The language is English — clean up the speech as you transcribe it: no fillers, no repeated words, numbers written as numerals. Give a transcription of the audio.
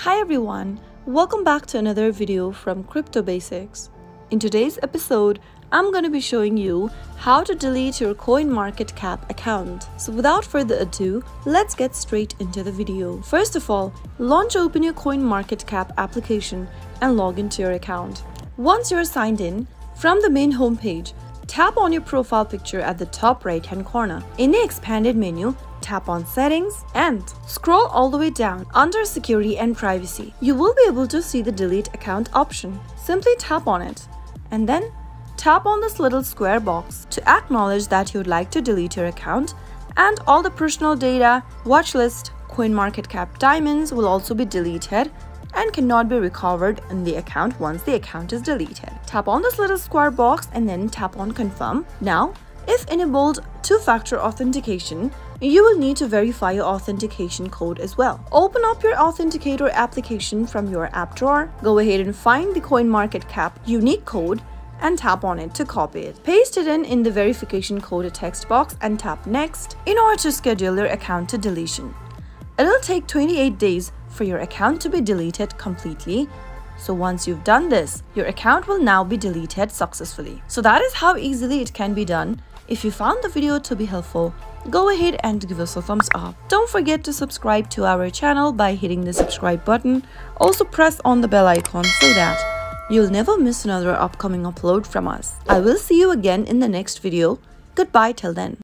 Hi everyone, welcome back to another video from Crypto Basics. In today's episode, I'm going to be showing you how to delete your CoinMarketCap account. So without further ado, let's get straight into the video. First of all, open your CoinMarketCap application and log into your account. Once you're signed in, from the main homepage, tap on your profile picture at the top right-hand corner. In the expanded menu, tap on Settings and scroll all the way down under Security and Privacy. You will be able to see the Delete Account option. Simply tap on it and then tap on this little square box to acknowledge that you would like to delete your account, and all the personal data, watchlist, CoinMarketCap diamonds will also be deleted and cannot be recovered in the account once the account is deleted. Tap on this little square box and then tap on Confirm. Now, if enabled two-factor authentication, you will need to verify your authentication code as well. Open up your authenticator application from your app drawer. Go ahead and find the CoinMarketCap unique code and tap on it to copy it. Paste it in the verification code text box and tap Next in order to schedule your account to deletion. It'll take 28 days for your account to be deleted completely. So once you've done this, your account will now be deleted successfully. So that is how easily it can be done. If you found the video to be helpful, go ahead and give us a thumbs up. Don't forget to subscribe to our channel by hitting the subscribe button. Also press on the bell icon so that you'll never miss another upcoming upload from us. I will see you again in the next video. Goodbye till then.